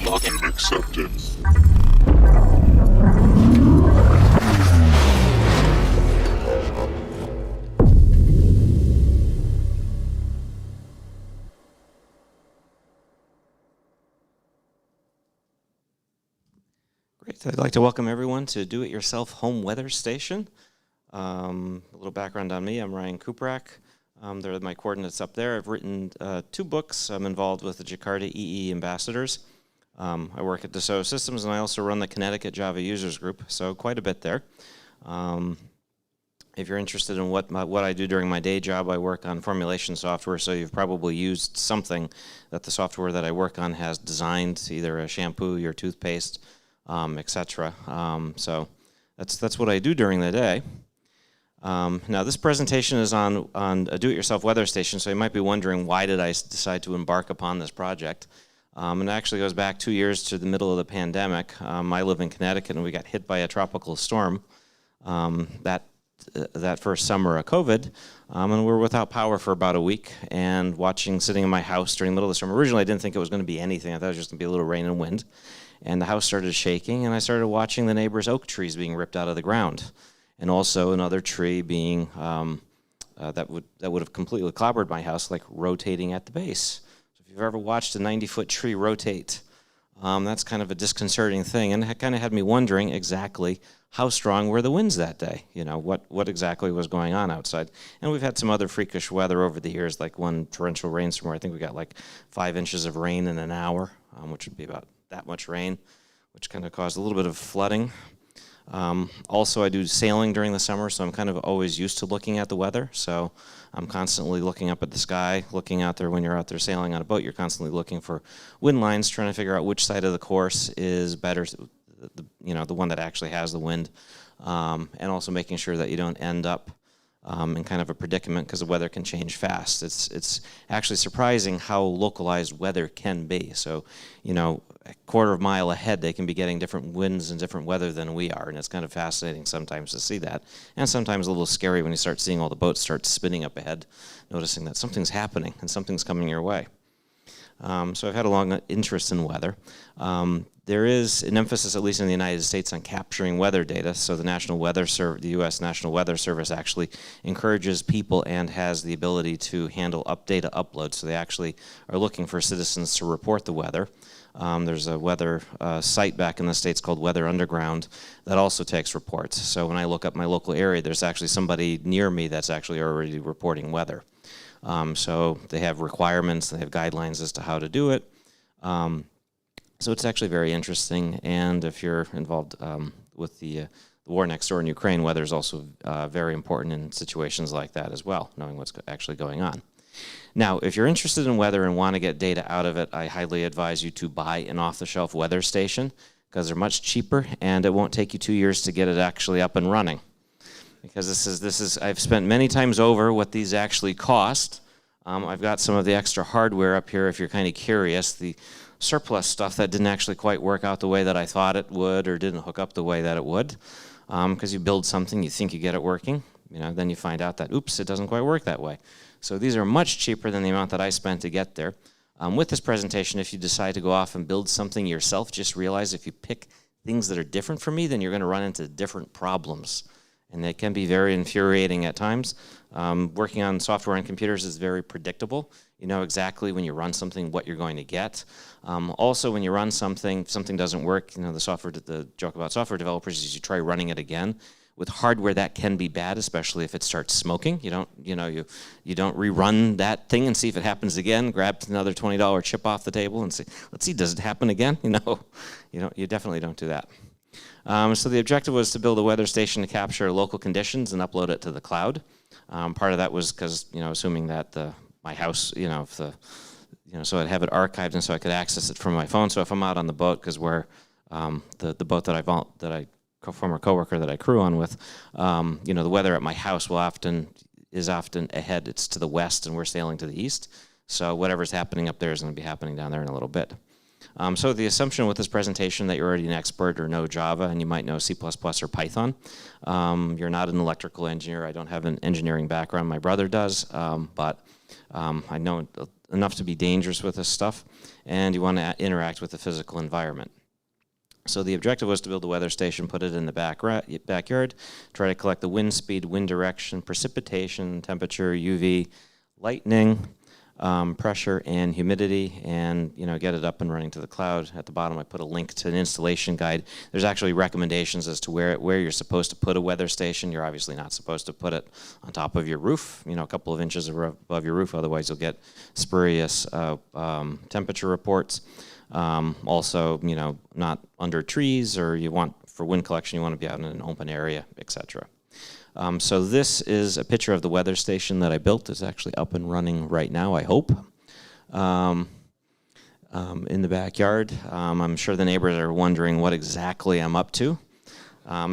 Login accepted. Great. I'd like to welcome everyone to Do-It-Yourself Home Weather Station. A little background on me. I'm Ryan Cuprak. There are my coordinates up there. I've written 2 books. I'm involved with the Jakarta EE Ambassadors. I work at Dassault Systems, and I also run the Connecticut Java Users Group, so quite a bit there. If you're interested in what I do during my day job, I work on formulation software, so you've probably used something that the software that I work on has designed, either a shampoo, your toothpaste, etc. So that's what I do during the day. Now this presentation is on a do-it-yourself weather station, so you might be wondering, why did I decide to embark upon this project? And it actually goes back 2 years to the middle of the pandemic. I live in Connecticut, and we got hit by a tropical storm that first summer of COVID, and we were without power for about a week, and sitting in my house during the middle of the storm. Originally, I didn't think it was going to be anything. I thought it was just going to be a little rain and wind, and the house started shaking, and I started watching the neighbors' oak trees being ripped out of the ground, and also another tree being that would have completely clobbered my house, like rotating at the base. If you've ever watched a 90-foot tree rotate, that's kind of a disconcerting thing, and it kind of had me wondering exactly how strong were the winds that day. You know, what exactly was going on outside. And we've had some other freakish weather over the years, like one torrential rainstorm where I think we got like 5 inches of rain in an hour, which would be about that much rain, which kind of caused a little bit of flooding. Also, I do sailing during the summer, so I'm kind of always used to looking at the weather. So I'm constantly looking up at the sky, looking out there. When you're out there sailing on a boat, you're constantly looking for wind lines, trying to figure out which side of the course is better, the one that actually has the wind, and also making sure that you don't end up in kind of a predicament, because the weather can change fast. It's actually surprising how localized weather can be. So, a quarter of a mile ahead, they can be getting different winds and different weather than we are, and it's kind of fascinating sometimes to see that, and sometimes a little scary when you start seeing all the boats start spinning up ahead, noticing that something's happening and something's coming your way. So I've had a long interest in weather. There is an emphasis, at least in the United States, on capturing weather data. So the U.S. National Weather Service actually encourages people and has the ability to handle data upload. So they actually are looking for citizens to report the weather. There's a weather site back in the States called Weather Underground that also takes reports. So when I look up my local area, there's actually somebody near me that's actually already reporting weather. So they have requirements, they have guidelines as to how to do it. So it's actually very interesting, and if you're involved with the war next door in Ukraine, weather is also very important in situations like that as well, knowing what's actually going on. Now, if you're interested in weather and want to get data out of it, I highly advise you to buy an off-the-shelf weather station, because they're much cheaper, and it won't take you 2 years to get it actually up and running. Because this is I've spent many times over what these actually cost. I've got some of the extra hardware up here if you're kind of curious. The surplus stuff that didn't actually quite work out the way that I thought it would, or didn't hook up the way that it would. Because you build something, you think you get it working, then you find out that, oops, it doesn't quite work that way. So these are much cheaper than the amount that I spent to get there. With this presentation, if you decide to go off and build something yourself, just realize if you pick things that are different from me, then you're going to run into different problems. And it can be very infuriating at times. Working on software and computers is very predictable. You know exactly when you run something what you're going to get. Also, when you run something doesn't work. The joke about software developers is you try running it again. With hardware, that can be bad, especially if it starts smoking. You don't rerun that thing and see if it happens again. Grab another $20 chip off the table and say, let's see, does it happen again? You definitely don't do that. So the objective was to build a weather station to capture local conditions and upload it to the cloud. Part of that was because, assuming that my house, so I'd have it archived and so I could access it from my phone. So if I'm out on the boat, because we're the boat that former coworker that I crew on with, the weather at my house is often ahead. It's to the west, and we're sailing to the east. So whatever's happening up there is going to be happening down there in a little bit. So the assumption with this presentation that you're already an expert or know Java and you might know C++ or Python. You're not an electrical engineer. I don't have an engineering background. My brother does, but I know enough to be dangerous with this stuff, and you want to interact with the physical environment. So the objective was to build a weather station, put it in the backyard, try to collect the wind speed, wind direction, precipitation, temperature, UV, lightning, pressure, and humidity, and get it up and running to the cloud. At the bottom, I put a link to an installation guide. There's actually recommendations as to where you're supposed to put a weather station. You're obviously not supposed to put it on top of your roof, a couple of inches above your roof, otherwise you'll get spurious temperature reports. Also, not under trees, or for wind collection, you want to be out in an open area, etc. So this is a picture of the weather station that I built. It's actually up and running right now, I hope, in the backyard. I'm sure the neighbors are wondering what exactly I'm up to.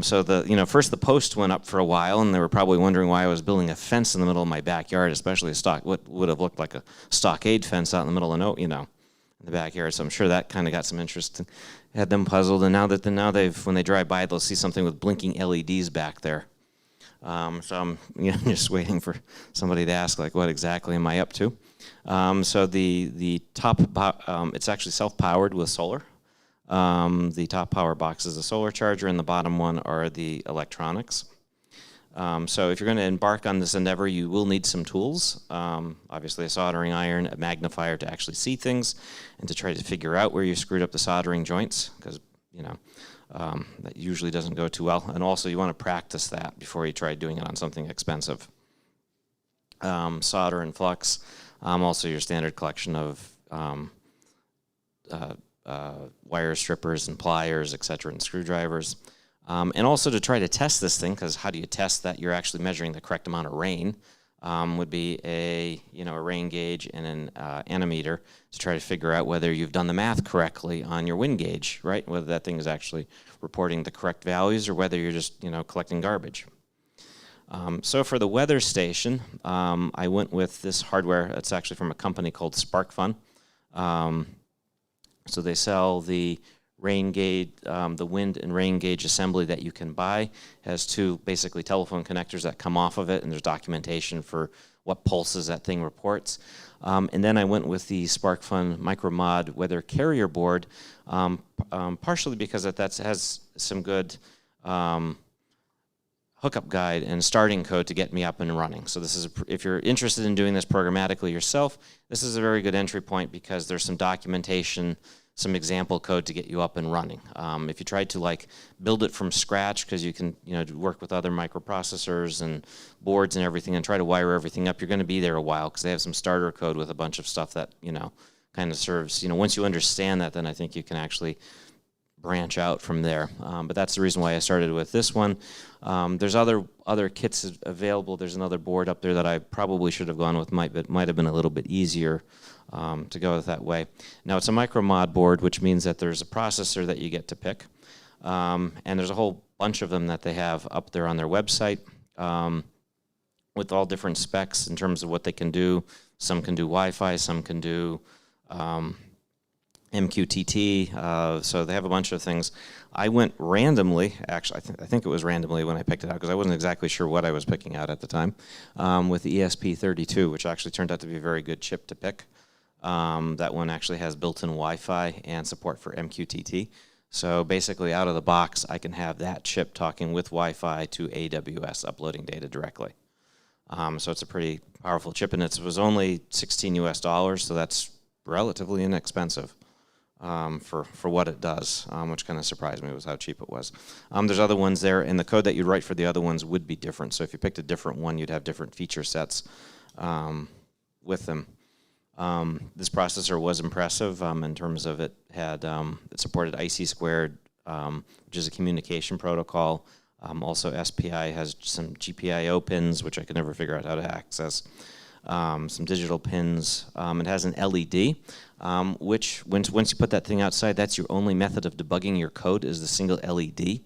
So first the post went up for a while, and they were probably wondering why I was building a fence in the middle of my backyard, especially what would have looked like a stockade fence out in the middle of in the backyard. So I'm sure that kind of got some interest, and had them puzzled. And now when they drive by, they'll see something with blinking LEDs back there. So I'm just waiting for somebody to ask, like, what exactly am I up to? So the top, it's actually self-powered with solar. The top power box is a solar charger, and the bottom one are the electronics. So if you're going to embark on this endeavor, you will need some tools. Obviously a soldering iron, a magnifier to actually see things, and to try to figure out where you screwed up the soldering joints, because that usually doesn't go too well. And also you want to practice that before you try doing it on something expensive. Solder and flux, also your standard collection of wire strippers and pliers, etc., and screwdrivers. And also to try to test this thing, because how do you test that you're actually measuring the correct amount of rain, would be a rain gauge and an anemometer to try to figure out whether you've done the math correctly on your wind gauge, right? Whether that thing is actually reporting the correct values, or whether you're just collecting garbage. So for the weather station, I went with this hardware. It's actually from a company called SparkFun. So they sell the rain gauge, the wind and rain gauge assembly that you can buy. It has two basically telephone connectors that come off of it, and there's documentation for what pulses that thing reports. And then I went with the SparkFun MicroMod weather carrier board, partially because that has some good hookup guide and starting code to get me up and running. So this is, if you're interested in doing this programmatically yourself, this is a very good entry point, because there's some documentation, some example code to get you up and running. If you tried to build it from scratch, because you can work with other microprocessors and boards and everything, and try to wire everything up, you're going to be there a while, because they have some starter code with a bunch of stuff that kind of serves. Once you understand that, then I think you can actually branch out from there. But that's the reason why I started with this one. There's other kits available. There's another board up there that I probably should have gone with, might have been a little bit easier to go with that way. Now it's a MicroMod board, which means that there's a processor that you get to pick, and there's a whole bunch of them that they have up there on their website, with all different specs in terms of what they can do. Some can do Wi-Fi, some can do MQTT, so they have a bunch of things. I went randomly, actually, I think it was randomly when I picked it out, because I wasn't exactly sure what I was picking out at the time, with the ESP32, which actually turned out to be a very good chip to pick. That one actually has built-in Wi-Fi and support for MQTT. So basically, out of the box, I can have that chip talking with Wi-Fi to AWS, uploading data directly. So it's a pretty powerful chip, and it was only $16 US, so that's relatively inexpensive for what it does, which kind of surprised me was how cheap it was. There's other ones there, and the code that you'd write for the other ones would be different. So if you picked a different one, you'd have different feature sets with them. This processor was impressive in terms of it supported IC squared, which is a communication protocol. Also SPI has some GPIO pins, which I could never figure out how to access. Some digital pins. It has an LED, which once you put that thing outside, that's your only method of debugging your code, is the single LED.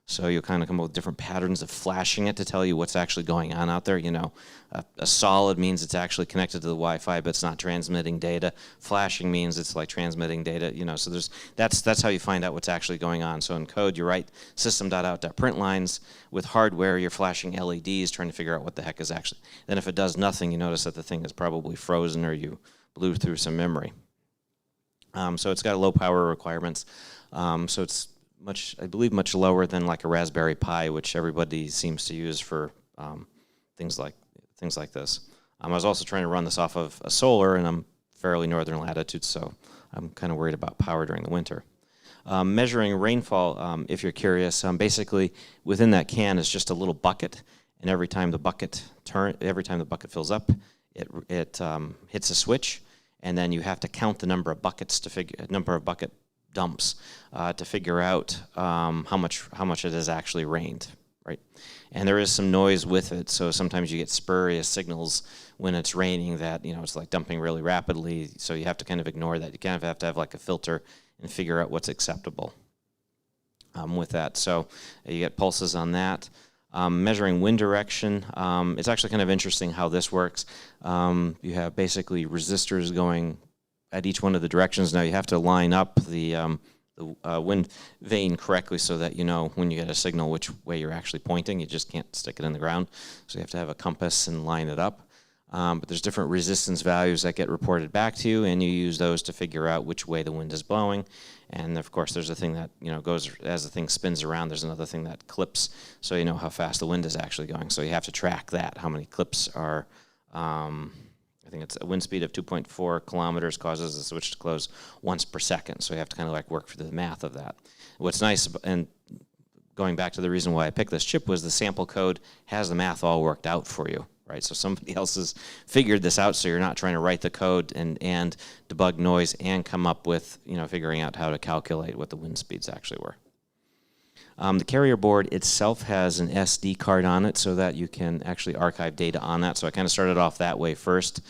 So you'll kind of come up with different patterns of flashing it to tell you what's actually going on out there. A solid means it's actually connected to the Wi-Fi, but it's not transmitting data. Flashing means it's like transmitting data. So that's how you find out what's actually going on. So in code, you write system.out.print lines. With hardware, you're flashing LEDs, trying to figure out what the heck is actually. Then if it does nothing, you notice that the thing is probably frozen, or you blew through some memory. So it's got low power requirements. So it's I believe much lower than like a Raspberry Pi, which everybody seems to use for things like this. I was also trying to run this off of a solar, and I'm fairly northern latitude, so I'm kind of worried about power during the winter. Measuring rainfall, if you're curious, basically within that can is just a little bucket, and every time the bucket fills up, it hits a switch, and then you have to count the number of bucket dumps to figure out how much it has actually rained, right? And there is some noise with it, so sometimes you get spurious signals when it's raining that, it's like dumping really rapidly, so you have to kind of ignore that. You kind of have to have like a filter and figure out what's acceptable with that. So you get pulses on that. Measuring wind direction, it's actually kind of interesting how this works. You have basically resistors going at each one of the directions. Now you have to line up the wind vane correctly so that you know when you get a signal which way you're actually pointing. You just can't stick it in the ground. So you have to have a compass and line it up. But there's different resistance values that get reported back to you, and you use those to figure out which way the wind is blowing. And of course, there's a thing that goes as the thing spins around. There's another thing that clips, so you know how fast the wind is actually going. So you have to track that. How many clips are? I think it's a wind speed of 2.4 kilometers causes the switch to close once per second. So you have to kind of like work for the math of that. What's nice, and going back to the reason why I picked this chip, was the sample code has the math all worked out for you. Right, so somebody else has figured this out, so you're not trying to write the code and debug noise and come up with figuring out how to calculate what the wind speeds actually were. The carrier board itself has an SD card on it, so that you can actually archive data on that. So I kind of started off that way first,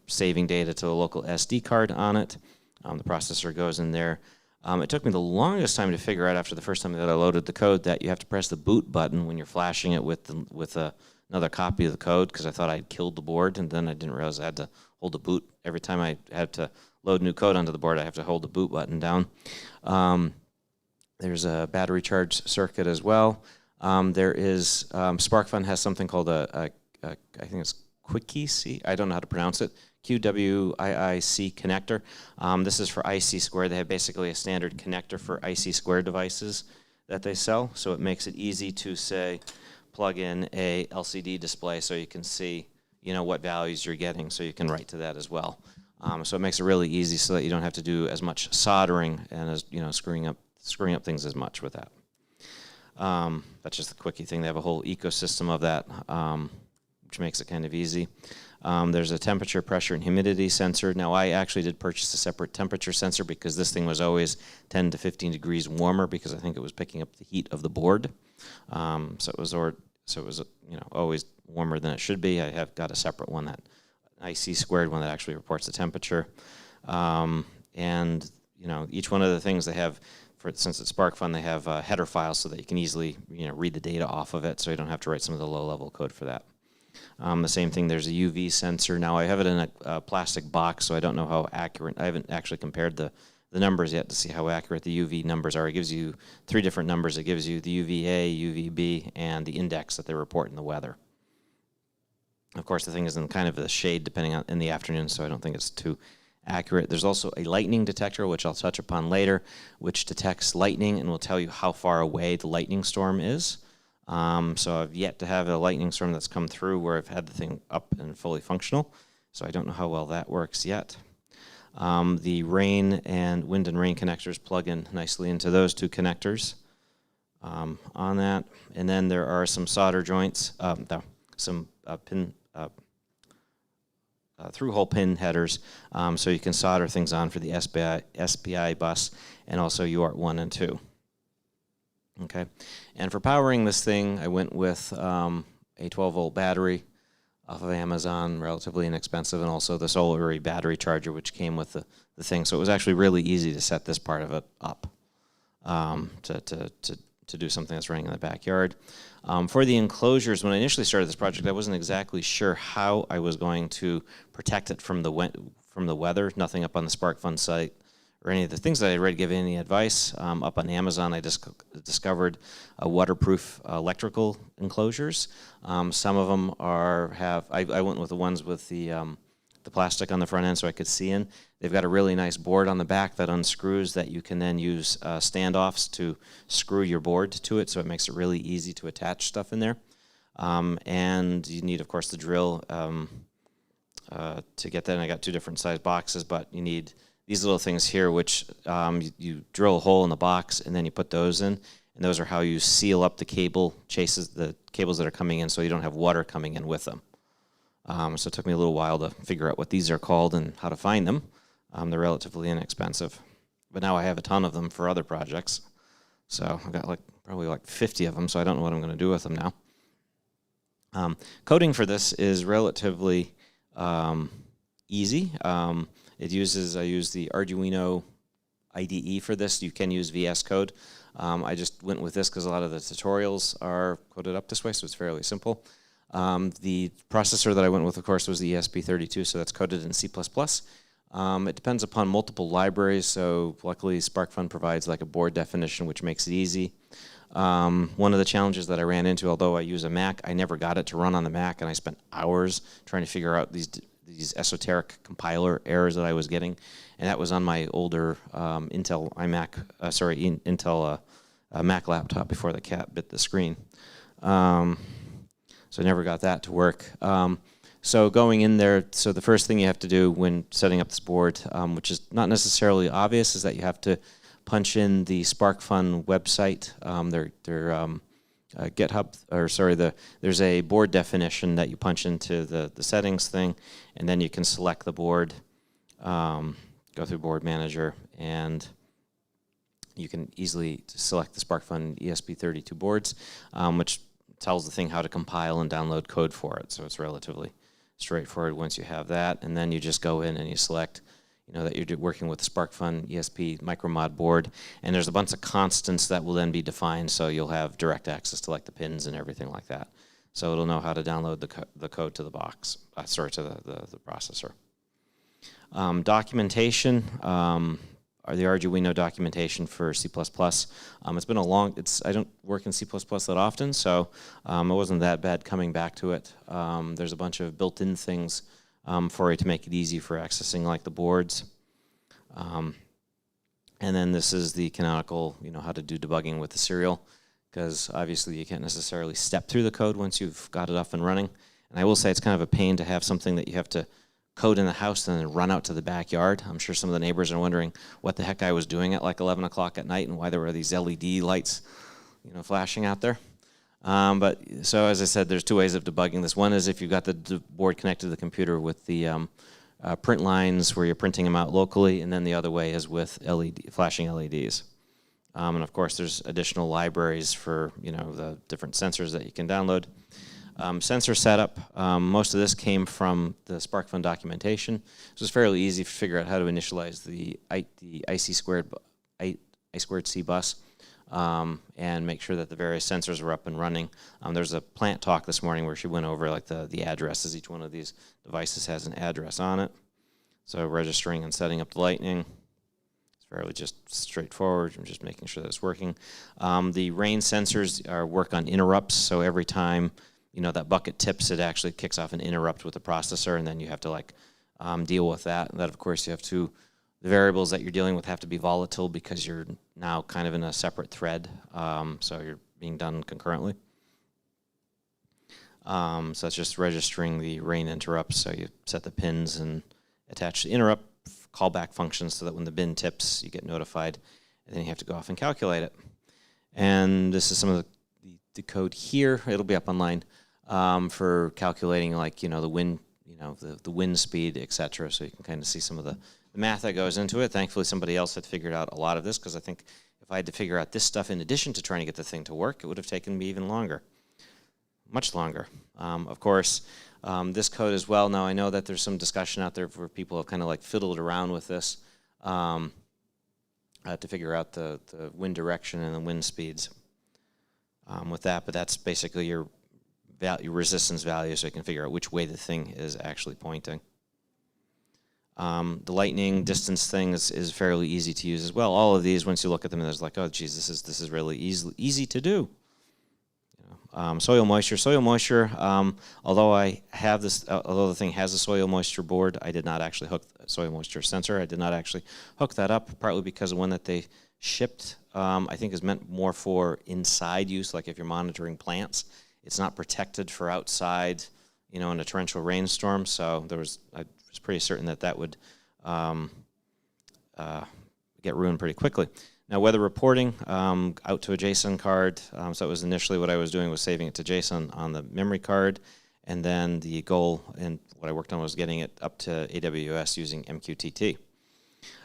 saving data to a local SD card on it. The processor goes in there. It took me the longest time to figure out after the first time that I loaded the code that you have to press the boot button when you're flashing it with another copy of the code, because I thought I'd killed the board, and then I didn't realize I had to hold the boot. Every time I had to load new code onto the board, I have to hold the boot button down. There's a battery charge circuit as well. There is, SparkFun has something called I think it's QuickC, I don't know how to pronounce it, QWIIC connector. This is for IC2. They have basically a standard connector for IC2 devices that they sell, so it makes it easy to say, plug in a LCD display so you can see, what values you're getting, so you can write to that as well. So it makes it really easy so that you don't have to do as much soldering and as screwing up things as much with that. That's just a quickie thing. They have a whole ecosystem of that, which makes it kind of easy. There's a temperature, pressure, and humidity sensor. Now, I actually did purchase a separate temperature sensor because this thing was always 10 to 15 degrees warmer, because I think it was picking up the heat of the board. So it was always warmer than it should be. I have got a separate one, that IC2 one, that actually reports the temperature. And each one of the things they have, since it's SparkFun, they have header files so that you can easily read the data off of it, so you don't have to write some of the low-level code for that. The same thing, there's a UV sensor. Now, I have it in a plastic box, so I don't know how accurate. I haven't actually compared the numbers yet to see how accurate the UV numbers are. It gives you 3 different numbers. It gives you the UVA, UVB, and the index that they report in the weather. Of course, the thing is in kind of the shade depending on in the afternoon, so I don't think it's too accurate. There's also a lightning detector, which I'll touch upon later, which detects lightning and will tell you how far away the lightning storm is. So I've yet to have a lightning storm that's come through where I've had the thing up and fully functional, so I don't know how well that works yet. The wind and rain connectors plug in nicely into those 2 connectors on that. And then there are some solder joints, some pin through-hole pin headers, so you can solder things on for the SPI bus and also UART 1 and 2. Okay, and for powering this thing, I went with a 12-volt battery off of Amazon, relatively inexpensive, and also the solar battery charger, which came with the thing. So it was actually really easy to set this part of it up to do something that's running in the backyard. For the enclosures, when I initially started this project, I wasn't exactly sure how I was going to protect it from the weather. Nothing up on the SparkFun site or any of the things that I read give any advice. Up on Amazon, I just discovered waterproof electrical enclosures. Some of them I went with the ones with the the plastic on the front end so I could see in. They've got a really nice board on the back that unscrews that you can then use standoffs to screw your board to it, so it makes it really easy to attach stuff in there. And you need, of course, the drill to get that. And I got 2 different size boxes, but you need these little things here, which you drill a hole in the box, and then you put those in. And those are how you seal up the cable chases, the cables that are coming in, so you don't have water coming in with them. So it took me a little while to figure out what these are called and how to find them. They're relatively inexpensive. But now I have a ton of them for other projects. So I've got probably 50 of them, so I don't know what I'm going to do with them now. Coding for this is relatively easy. I use the Arduino IDE for this. You can use VS Code. I just went with this because a lot of the tutorials are coded up this way, so it's fairly simple. The processor that I went with, of course, was the ESP32, so that's coded in C++. It depends upon multiple libraries, so luckily SparkFun provides like a board definition, which makes it easy. One of the challenges that I ran into, although I use a Mac, I never got it to run on the Mac, and I spent hours trying to figure out these esoteric compiler errors that I was getting, and that was on my older Intel Mac laptop before the cat bit the screen. So I never got that to work. So going in there, so the first thing you have to do when setting up this board, which is not necessarily obvious, is that you have to punch in the SparkFun website. GitHub, there's a board definition that you punch into the settings thing, and then you can select the board, go through Board Manager, and you can easily select the SparkFun ESP32 boards, which tells the thing how to compile and download code for it. So it's relatively straightforward once you have that, and then you just go in and you select, that you're working with the SparkFun ESP micromod board, and there's a bunch of constants that will then be defined, so you'll have direct access to like the pins and everything like that. So it'll know how to download the code to the box, to the processor. Documentation, or the Arduino documentation for C++. It's been I don't work in C++ that often, so it wasn't that bad coming back to it. There's a bunch of built-in things for it to make it easy for accessing like the boards. And then this is the canonical, how to do debugging with the serial, because obviously you can't necessarily step through the code once you've got it up and running. And I will say it's kind of a pain to have something that you have to code in the house and then run out to the backyard. I'm sure some of the neighbors are wondering what the heck I was doing at like 11 o'clock at night and why there were these LED lights, flashing out there. So as I said, there's 2 ways of debugging this. One is if you've got the board connected to the computer with the print lines where you're printing them out locally, and then the other way is with flashing LEDs. And of course, there's additional libraries for the different sensors that you can download. Sensor setup, most of this came from the SparkFun documentation. So it's fairly easy to figure out how to initialize the I2C bus. And make sure that the various sensors are up and running. There's a plant talk this morning where she went over like the addresses. Each one of these devices has an address on it. So registering and setting up the lightning. It's fairly just straightforward. I'm just making sure that it's working. The rain sensors work on interrupts. So every time that bucket tips, it actually kicks off an interrupt with the processor, and then you have to deal with that. And that, of course, you have to. The variables that you're dealing with have to be volatile because you're now kind of in a separate thread, so you're being done concurrently. So it's just registering the rain interrupts, so you set the pins and attach the interrupt callback functions so that when the bin tips, you get notified, and then you have to go off and calculate it. And this is some of the code here. It'll be up online for calculating the wind, the wind speed, etc. So you can kind of see some of the math that goes into it. Thankfully, somebody else had figured out a lot of this, because I think if I had to figure out this stuff in addition to trying to get the thing to work, it would have taken me even longer, much longer. Of course, this code as well. Now, I know that there's some discussion out there where people have kind of fiddled around with this to figure out the wind direction and the wind speeds with that, but that's basically your resistance value, so you can figure out which way the thing is actually pointing. The lightning distance thing is fairly easy to use as well. All of these, once you look at them, there's oh, geez, this is really easy to do. soil moisture. Soil moisture, although I have this, although the thing has a soil moisture board, I did not actually hook the soil moisture sensor. I did not actually hook that up, partly because the one that they shipped, I think is meant more for inside use, like if you're monitoring plants. It's not protected for outside, in a torrential rainstorm, so I was pretty certain that would get ruined pretty quickly. Now, weather reporting out to a JSON card. So it was initially what I was doing was saving it to JSON on the memory card, and then the goal and what I worked on was getting it up to AWS using MQTT.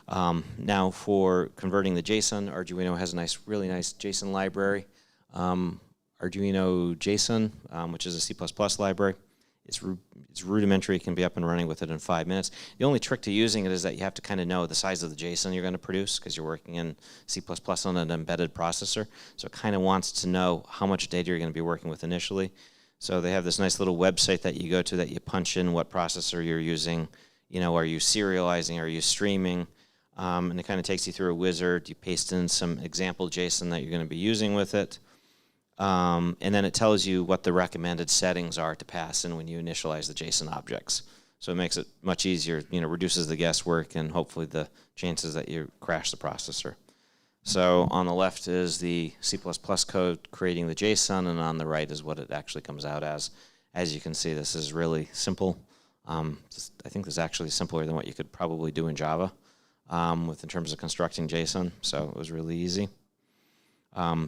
Now, for converting the JSON, Arduino has a really nice JSON library. Arduino JSON, which is a C++ library. It's rudimentary. It can be up and running with it in 5 minutes. The only trick to using it is that you have to kind of know the size of the JSON you're going to produce because you're working in C++ on an embedded processor. So it kind of wants to know how much data you're going to be working with initially. So they have this nice little website that you go to that you punch in what processor you're using. Are you serializing? Are you streaming? And it kind of takes you through a wizard. You paste in some example JSON that you're going to be using with it. And then it tells you what the recommended settings are to pass in when you initialize the JSON objects. So it makes it much easier, reduces the guesswork and hopefully the chances that you crash the processor. So on the left is the C++ code creating the JSON, and on the right is what it actually comes out as. As you can see, this is really simple. I think this is actually simpler than what you could probably do in Java in terms of constructing JSON, so it was really easy.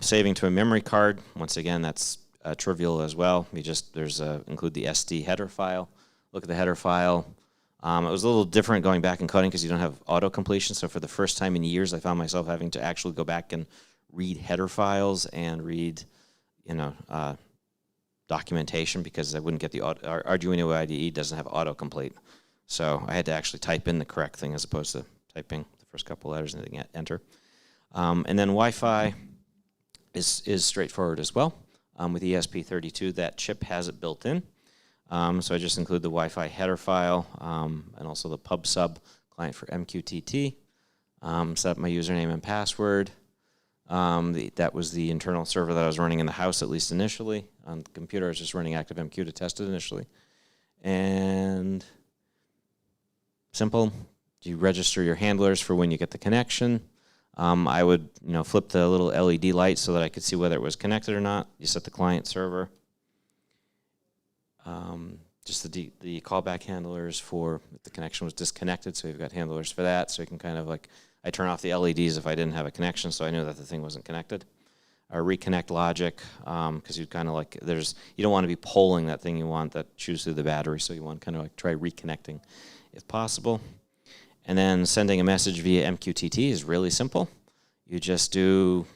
Saving to a memory card, once again, that's trivial as well. Include the SD header file. Look at the header file. It was a little different going back and coding because you don't have auto completion. So for the first time in years, I found myself having to actually go back and read header files and read, documentation because I wouldn't get the Arduino IDE doesn't have autocomplete. So I had to actually type in the correct thing as opposed to typing the first couple letters and hitting enter. And then Wi-Fi is straightforward as well. With ESP32, that chip has it built in. So I just include the Wi-Fi header file and also the pub sub client for MQTT. Set up my username and password. That was the internal server that I was running in the house, at least initially. On the computer, I was just running ActiveMQ to test it initially. And simple. You register your handlers for when you get the connection. I would, flip the little LED light so that I could see whether it was connected or not. You set the client server. Just the callback handlers for if the connection was disconnected, so you've got handlers for that. So you can kind of I turn off the LEDs if I didn't have a connection, so I knew that the thing wasn't connected. Reconnect logic, because you kind of you don't want to be polling that thing you want that chews through the battery, so you want to kind of try reconnecting if possible. And then sending a message via MQTT is really simple. You just do,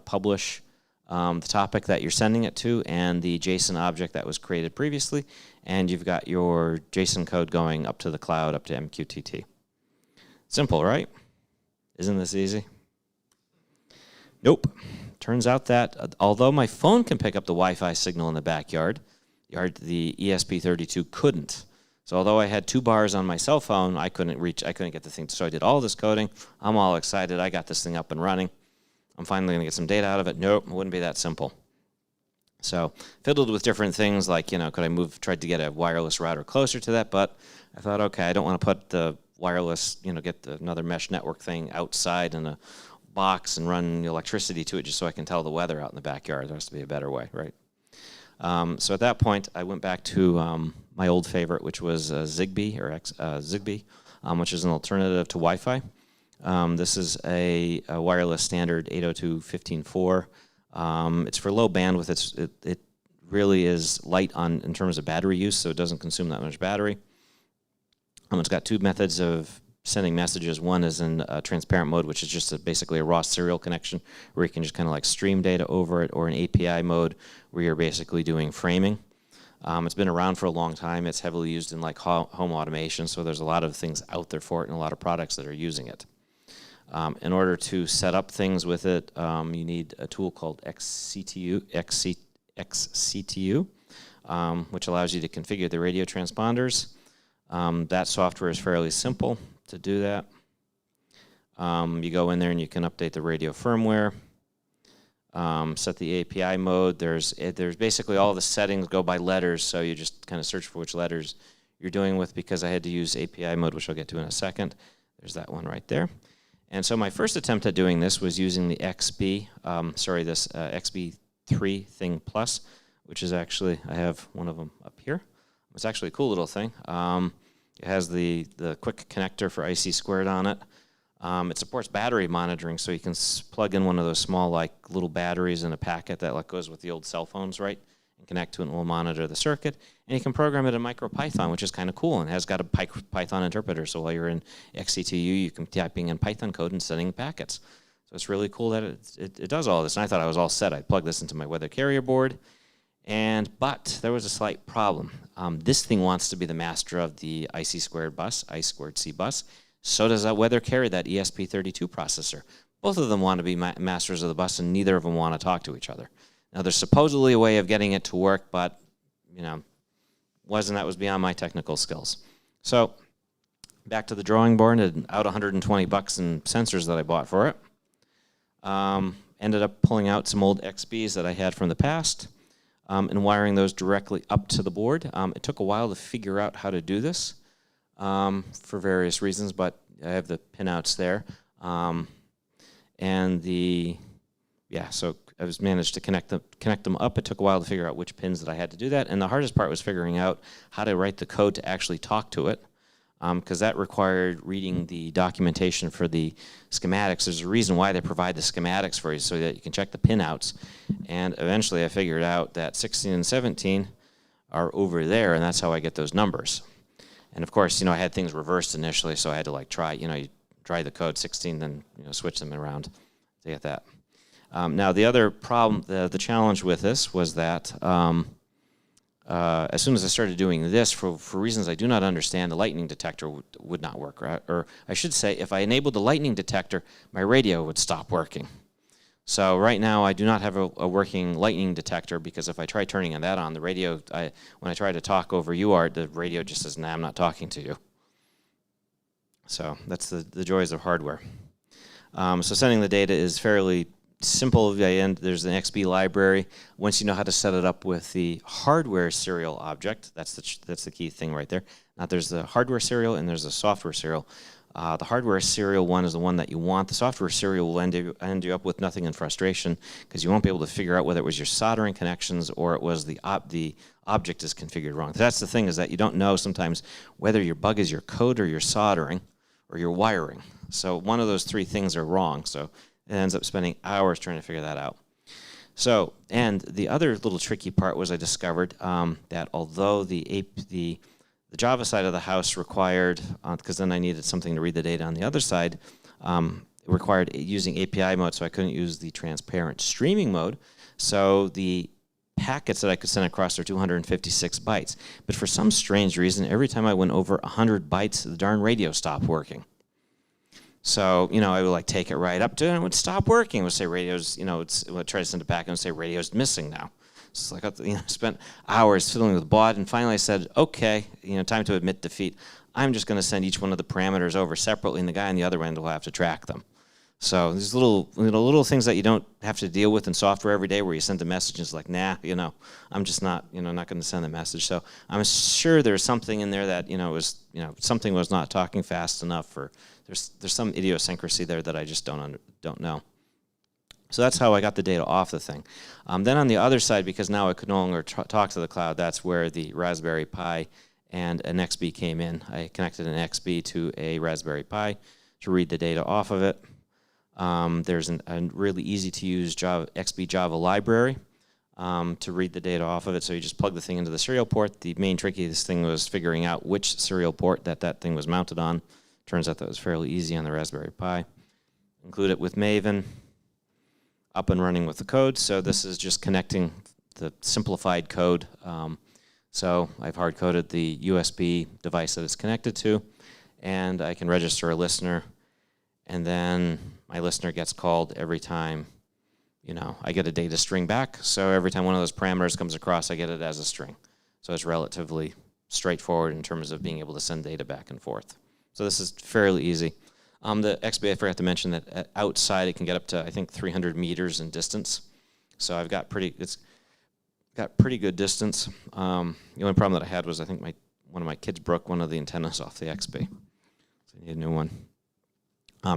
publish the topic that you're sending it to and the JSON object that was created previously, and you've got your JSON code going up to the cloud, up to MQTT. Simple, right? Isn't this easy? Nope. Turns out that although my phone can pick up the Wi-Fi signal in the backyard, the ESP32 couldn't. So although I had 2 bars on my cell phone, I couldn't get the thing. So I did all this coding. I'm all excited. I got this thing up and running. I'm finally going to get some data out of it. Nope, it wouldn't be that simple. So fiddled with different things like, could I tried to get a wireless router closer to that, but I thought, okay, I don't want to put the wireless, get another mesh network thing outside in a box and run electricity to it just so I can tell the weather out in the backyard. There has to be a better way, right? So at that point, I went back to my old favorite, which was Zigbee, which is an alternative to Wi-Fi. This is a wireless standard 802.15.4. It's for low bandwidth. It really is light in terms of battery use, so it doesn't consume that much battery. It's got 2 methods of sending messages. One is in transparent mode, which is just basically a raw serial connection where you can just kind of stream data over it, or an API mode where you're basically doing framing. It's been around for a long time. It's heavily used in home automation, so there's a lot of things out there for it and a lot of products that are using it. In order to set up things with it, you need a tool called XCTU, which allows you to configure the radio transponders. That software is fairly simple to do that. You go in there and you can update the radio firmware. set the API mode. There's basically all the settings go by letters, so you just kind of search for which letters you're doing with, because I had to use API mode, which I'll get to in a second. There's that one right there. And so my first attempt at doing this was using the XB3 Thing Plus, which is actually, I have one of them up here. It's actually a cool little thing. It has the quick connector for IC² on it. It supports battery monitoring, so you can plug in one of those small, like, little batteries in a packet that goes with the old cell phones, right? And connect to it, and we'll monitor the circuit. And you can program it in MicroPython, which is kind of cool, and has got a Python interpreter. So while you're in XCTU, you can be typing in Python code and sending packets. So it's really cool that it does all this. And I thought I was all set. I'd plug this into my weather carrier board. But there was a slight problem. This thing wants to be the master of the IC² bus, I2C bus. So does that weather carrier, that ESP32 processor. Both of them want to be masters of the bus, and neither of them want to talk to each other. Now, there's supposedly a way of getting it to work, but, that was beyond my technical skills. So, back to the drawing board, and out $120 in sensors that I bought for it. Ended up pulling out some old XBs that I had from the past, and wiring those directly up to the board. It took a while to figure out how to do this for various reasons, but I have the pinouts there. So I was managed to connect them up. It took a while to figure out which pins that I had to do that, and the hardest part was figuring out how to write the code to actually talk to it, because that required reading the documentation for the schematics. There's a reason why they provide the schematics for you, so that you can check the pinouts. And eventually I figured out that 16 and 17 are over there, and that's how I get those numbers. And of course, I had things reversed initially, so I had to try, you try the code 16, then switch them around to get that. Now the other problem, the challenge with this was that as soon as I started doing this, for reasons I do not understand, the lightning detector would not work. Right? Or I should say, if I enabled the lightning detector, my radio would stop working. So right now I do not have a working lightning detector, because if I try turning that on, the radio, when I try to talk over UART, the radio just says, nah, I'm not talking to you. So that's the joys of hardware. So sending the data is fairly simple. There's an XB library. Once you know how to set it up with the hardware serial object, that's the key thing right there. Now there's the hardware serial and there's the software serial. The hardware serial one is the one that you want. The software serial will end you up with nothing in frustration, because you won't be able to figure out whether it was your soldering connections or it was the object is configured wrong. That's the thing, is that you don't know sometimes whether your bug is your code or your soldering or your wiring. So one of those three things are wrong. So it ends up spending hours trying to figure that out. So, and the other little tricky part was I discovered that although the Java side of the house required, because then I needed something to read the data on the other side, required using API mode, so I couldn't use the transparent streaming mode. So the packets that I could send across are 256 bytes. But for some strange reason, every time I went over 100 bytes, the darn radio stopped working. So, I would take it right up to it, and it would stop working. It would say radio's, it would try to send it back and it would say radio's missing now. It's like, spent hours fiddling with the baud, and finally I said, okay, time to admit defeat. I'm just going to send each one of the parameters over separately, and the guy on the other end will have to track them. So these little things that you don't have to deal with in software every day, where you send a message and it's like, nah, I'm just not, not going to send the message. So I'm sure there's something in there that, something was not talking fast enough, or there's some idiosyncrasy there that I just don't know. So that's how I got the data off the thing. Then on the other side, because now I could no longer talk to the cloud, that's where the Raspberry Pi and an XB came in. I connected an XB to a Raspberry Pi to read the data off of it. There's a really easy to use XB Java library to read the data off of it. So you just plug the thing into the serial port. The main trickiest thing was figuring out which serial port that thing was mounted on. Turns out that was fairly easy on the Raspberry Pi. Include it with Maven. Up and running with the code. So this is just connecting the simplified code. So I've hard-coded the USB device that it's connected to, and I can register a listener, and then my listener gets called every time, I get a data string back. So every time one of those parameters comes across, I get it as a string. So it's relatively straightforward in terms of being able to send data back and forth. So this is fairly easy. The XB, I forgot to mention that outside it can get up to, I think, 300 meters in distance. So I've got it's got pretty good distance. The only problem that I had was I think one of my kids broke one of the antennas off the XB. So I need a new one.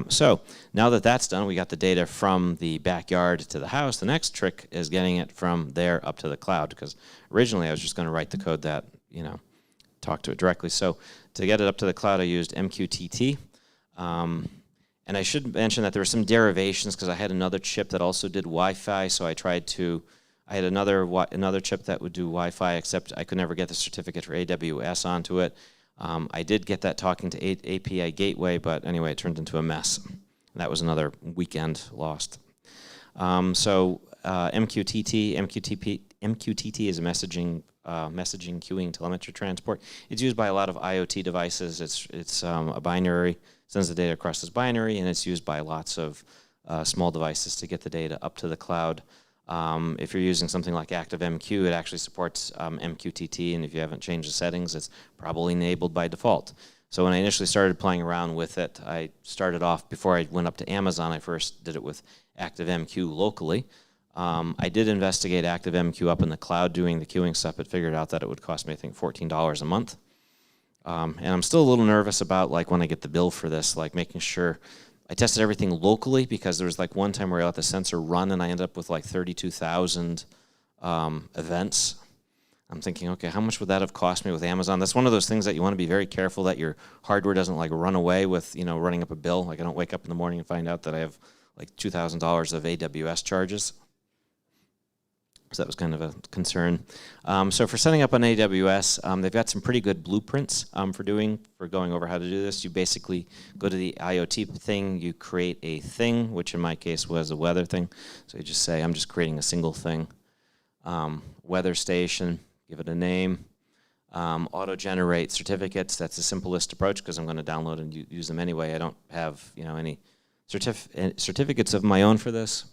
So now that that's done, we got the data from the backyard to the house. The next trick is getting it from there up to the cloud, because originally I was just going to write the code that, talk to it directly. So to get it up to the cloud, I used MQTT. And I should mention that there were some derivations because I had another chip that also did Wi-Fi. So I had another chip that would do Wi-Fi, except I could never get the certificate for AWS onto it. I did get that talking to API Gateway, but anyway, it turned into a mess. That was another weekend lost. MQTT is a messaging queuing telemetry transport. It's used by a lot of IoT devices. It's a binary, sends the data across as binary, and it's used by lots of small devices to get the data up to the cloud. If you're using something like ActiveMQ, it actually supports MQTT, and if you haven't changed the settings, it's probably enabled by default. So when I initially started playing around with it, I started off, before I went up to Amazon, I first did it with ActiveMQ locally. I did investigate ActiveMQ up in the cloud doing the queuing stuff, but figured out that it would cost me, I think, $14 a month. And I'm still a little nervous about, like, when I get the bill for this, like making sure I tested everything locally, because there was like one time where I let the sensor run and I ended up with like 32,000 events. I'm thinking, okay, how much would that have cost me with Amazon? That's one of those things that you want to be very careful that your hardware doesn't like run away with, running up a bill. Like I don't wake up in the morning and find out that I have like $2,000 of AWS charges. So that was kind of a concern. So for setting up on AWS, they've got some pretty good blueprints for going over how to do this. You basically go to the IoT thing, you create a thing, which in my case was a weather thing. So you just say, I'm just creating a single thing. Weather station, give it a name. Auto-generate certificates, that's the simplest approach because I'm going to download and use them anyway. I don't have any certificates of my own for this.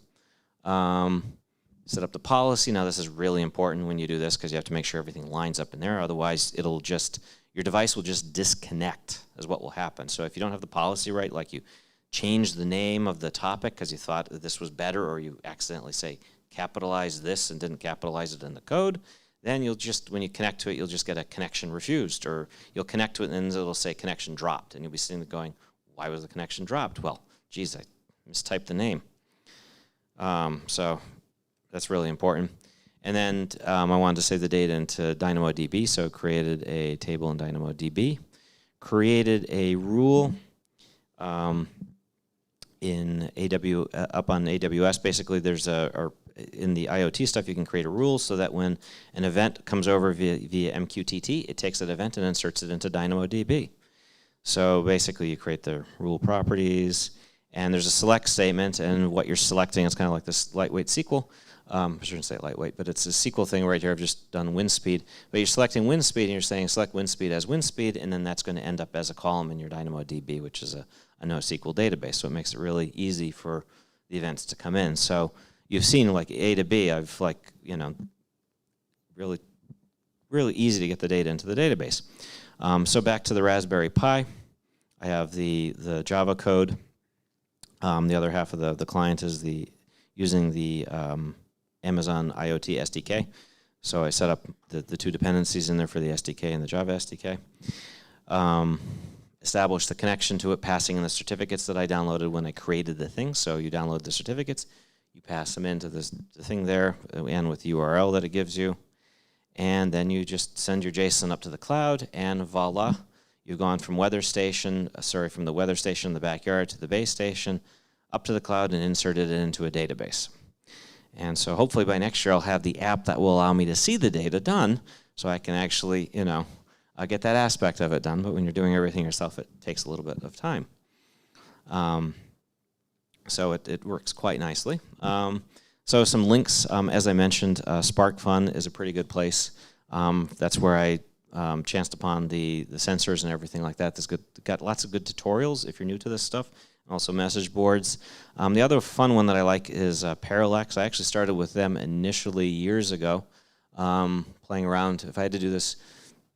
Set up the policy. Now this is really important when you do this because you have to make sure everything lines up in there. Otherwise, your device will just disconnect is what will happen. So if you don't have the policy right, like you change the name of the topic because you thought that this was better, or you accidentally say capitalize this and didn't capitalize it in the code, then when you connect to it, you'll just get a connection refused, or you'll connect to it and then it'll say connection dropped. And you'll be sitting there going, why was the connection dropped? Well, geez, I mistyped the name. So that's really important. And then I wanted to save the data into DynamoDB, so created a table in DynamoDB, created a rule in up on AWS. Basically, in the IoT stuff, you can create a rule so that when an event comes over via MQTT, it takes that event and inserts it into DynamoDB. So basically, you create the rule properties, and there's a select statement, and what you're selecting is kind of like this lightweight SQL. I shouldn't say lightweight, but it's a SQL thing right here. I've just done wind speed. But you're selecting wind speed, and you're saying select wind speed as wind speed, and then that's going to end up as a column in your DynamoDB, which is a NoSQL database. So it makes it really easy for the events to come in. So you've seen like A to B, I've really, really easy to get the data into the database. So back to the Raspberry Pi, I have the Java code. The other half of the client is using the Amazon IoT SDK. So I set up the two dependencies in there for the SDK and the Java SDK. Established the connection to it, passing in the certificates that I downloaded when I created the thing. So you download the certificates, you pass them into the thing there, and with the URL that it gives you. And then you just send your JSON up to the cloud, and voila, you've gone from the weather station in the backyard to the base station, up to the cloud, and inserted it into a database. And so hopefully by next year I'll have the app that will allow me to see the data done, so I can actually, get that aspect of it done. But when you're doing everything yourself, it takes a little bit of time. So it works quite nicely. So some links, as I mentioned, SparkFun is a pretty good place. That's where I chanced upon the sensors and everything like that. There's got lots of good tutorials if you're new to this stuff. Also message boards. The other fun one that I like is Parallax. I actually started with them initially years ago, playing around. If I had to do this,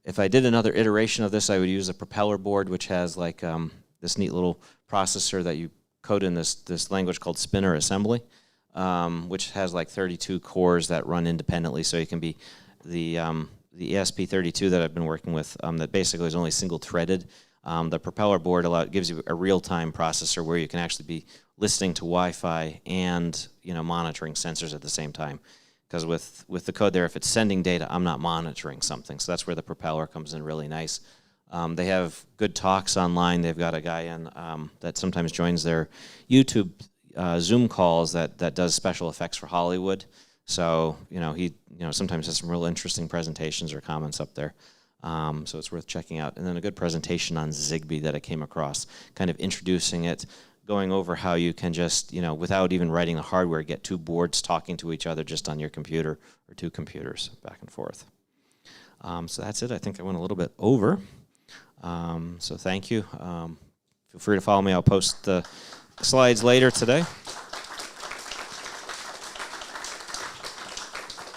if I did another iteration of this, I would use a propeller board, which has like this neat little processor that you code in this language called Spinner Assembly. which has like 32 cores that run independently. So you can be the ESP32 that I've been working with that basically is only single-threaded. The propeller board gives you a real-time processor where you can actually be listening to Wi-Fi and monitoring sensors at the same time. Because with the code there, if it's sending data, I'm not monitoring something. So that's where the propeller comes in really nice. They have good talks online. They've got a guy in that sometimes joins their YouTube Zoom calls that does special effects for Hollywood. So he sometimes has some real interesting presentations or comments up there. So it's worth checking out. And then a good presentation on Zigbee that I came across, kind of introducing it, going over how you can just, without even writing the hardware, get two boards talking to each other just on your computer or two computers back and forth. So that's it. I think I went a little bit over. So thank you. Feel free to follow me. I'll post the slides later today.